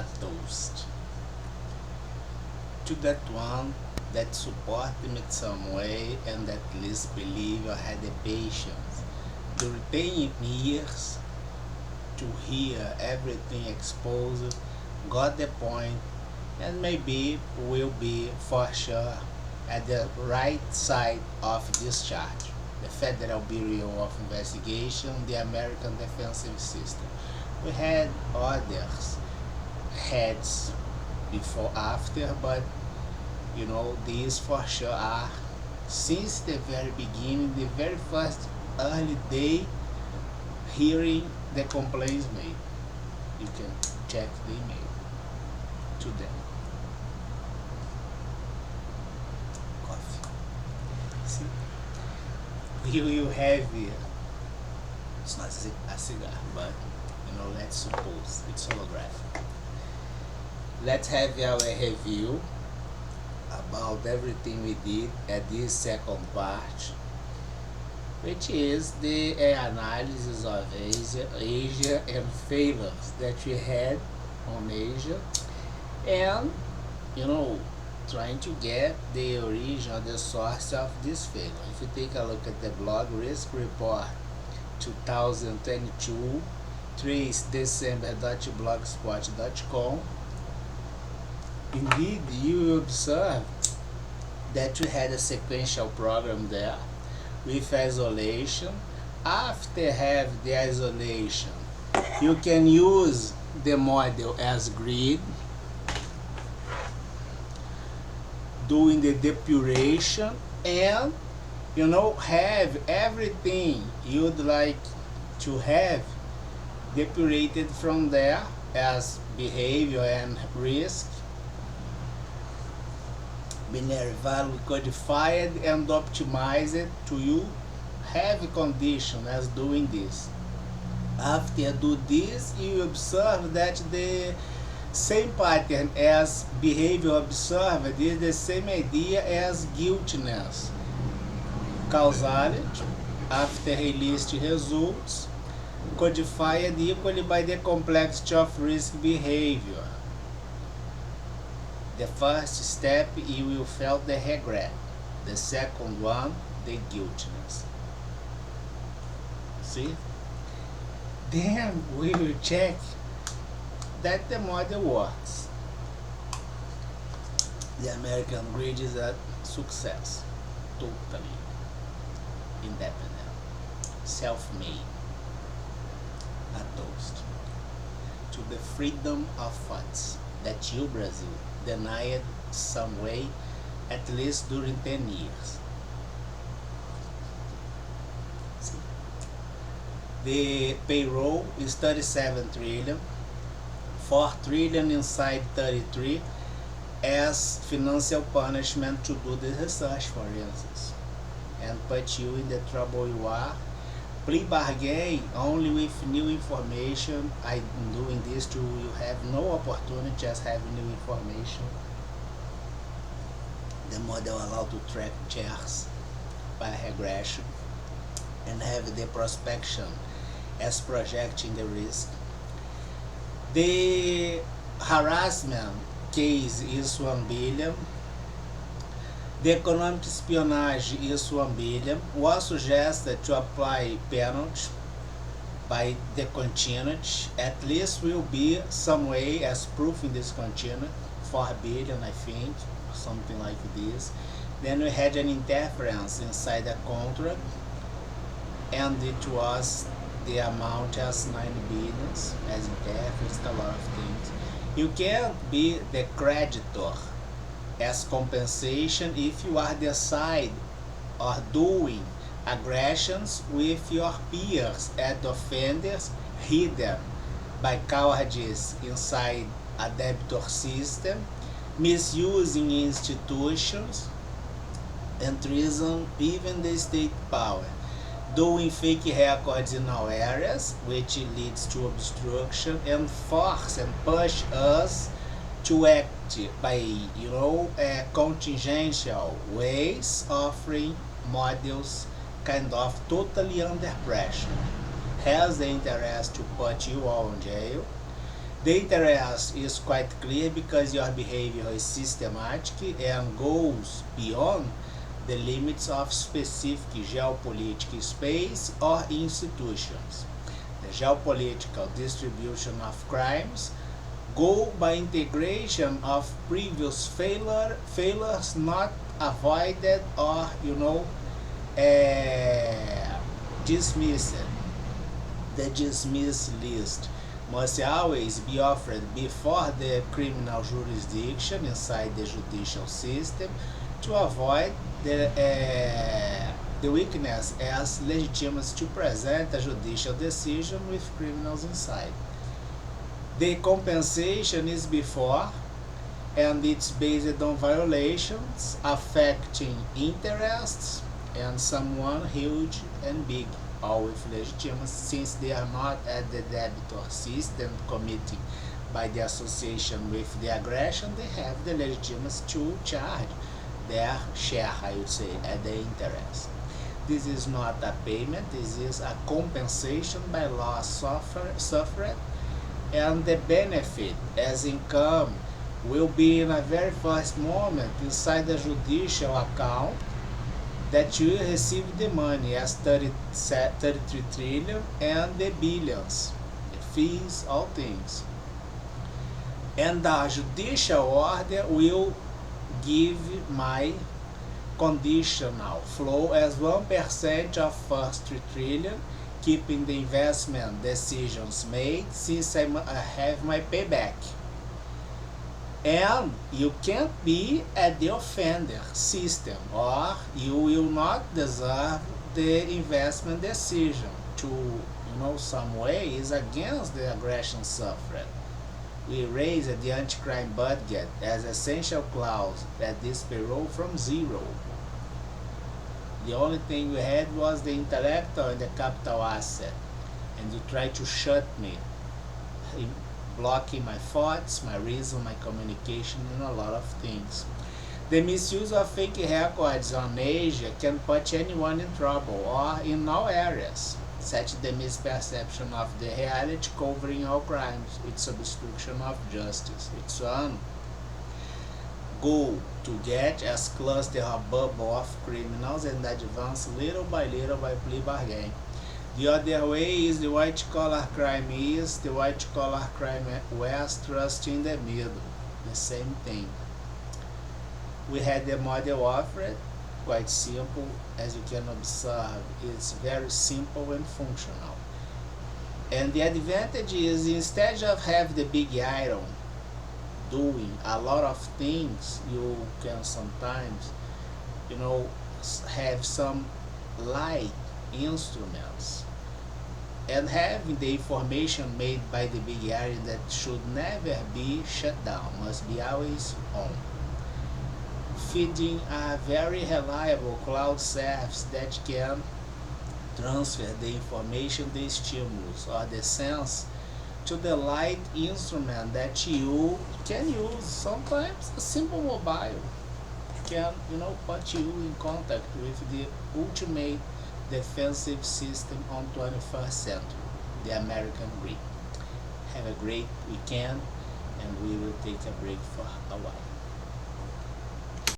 a toast to that one that support him in some way and at least believe or had the patience to retain years to hear everything exposed, got the point, and maybe will be for sure at the right side of discharge. The Federal Bureau of Investigation, the American Defensive System. We had others heads before after, but these for sure are since the very beginning, the very first early day hearing the complaints made. You can check the email to them. Coffee. See, you have here. It's not a cigar, but let's suppose it's holographic. Let's have our review about everything we did at this second part, which is the analysis of Asia and favors that we had on Asia, and trying to get the origin or the source of this favor. If you take a look at the blog risk report 2022 3december.blogspot.com, indeed you observe that we had a sequential program there with isolation. After have the isolation, you can use the model as grid, doing the depuration, and have everything you'd like to have depurated from there as behavior and risk, binary value codified and optimized to you have a condition as doing this. After do this, you observe that the same pattern as behavior observed is the same idea as guiltiness. Causality, after released results, codified equally by the complexity of risk behavior. The first step, you will feel the regret. The second one, the guiltiness. See? Then we will check that the model works. The American grid is a success. Totally independent. Self-made. A toast to the freedom of thoughts that you, Brazil, denied some way, at least during 10 years. See? The payroll is 37 trillion, 4 trillion inside 33 as financial punishment to do the research, for instance, and put you in the trouble you are. Plea bargain only with new information. I'm doing this to you have no opportunity, just have new information. The model allowed to track chairs by regression and have the prospection as projecting the risk. The harassment case is 1 billion. The economic espionage is 1 billion. Was suggested to apply penalty by the continuity. At least will be some way as proof in this continuity. 4 billion, I think, something like this. Then we had an interference inside the contract, and it was the amount as 9 billions as interference, a lot of things. You can't be the creditor as compensation if you are the side or doing aggressions with your peers as offenders hidden by cowardice inside a debtor system, misusing institutions, and treason, even the state power, doing fake records in all areas, which leads to obstruction and force and push us to act by contingential ways, offering models kind of totally under pressure, has the interest to put you all in jail, The interest is quite clear because your behavior is systematic and goes beyond the limits of specific geopolitical space or institutions. The geopolitical distribution of crimes go by integration of previous failures not avoided or dismissed. The dismiss list must always be offered before the criminal jurisdiction inside the judicial system to avoid the weakness as legitimacy to present a judicial decision with criminals inside. The compensation is before, and it's based on violations affecting interests and someone huge and big, all with legitimacy, since they are not at the debitor system committing by the association with the aggression, they have the legitimacy to charge their share, I would say, at the interest. This is not a payment, this is a compensation by loss suffered, and the benefit as income will be in a very first moment inside the judicial account that you receive the money as 33 trillion and the billions, fees, all things. And the judicial order will give my conditional flow as 1% of first 3 trillion, keeping the investment decisions made since I have my payback. And you can't be at the offender system, or you will not deserve the investment decision to some way is against the aggression suffered. We raised the anti-crime budget as essential clause at this payroll from zero. The only thing we had was the intellectual and the capital asset, and you tried to shut me, blocking my thoughts, my reason, my communication, and a lot of things. The misuse of fake records on Asia can put anyone in trouble, or in all areas, such the misperception of the reality covering all crimes. It's obstruction of justice. It's one goal to get as cluster a bubble of criminals and advance little by plea bargain. The other way is the white collar crime east, the white collar crime west, trust in the middle. The same thing. We had the model offered, quite simple, as you can observe. It's very simple and functional. And the advantage is instead of have the big iron doing a lot of things, you can sometimes have some light instruments, and having the information made by the big area that should never be shut down, must be always on. Feeding a very reliable cloud service that can transfer the information, the stimulus or the sense to the light instrument that you can use. Sometimes a simple mobile can put you in contact with the ultimate defensive system on 21st century, the American dream. Have a great weekend, and we will take a break for a while.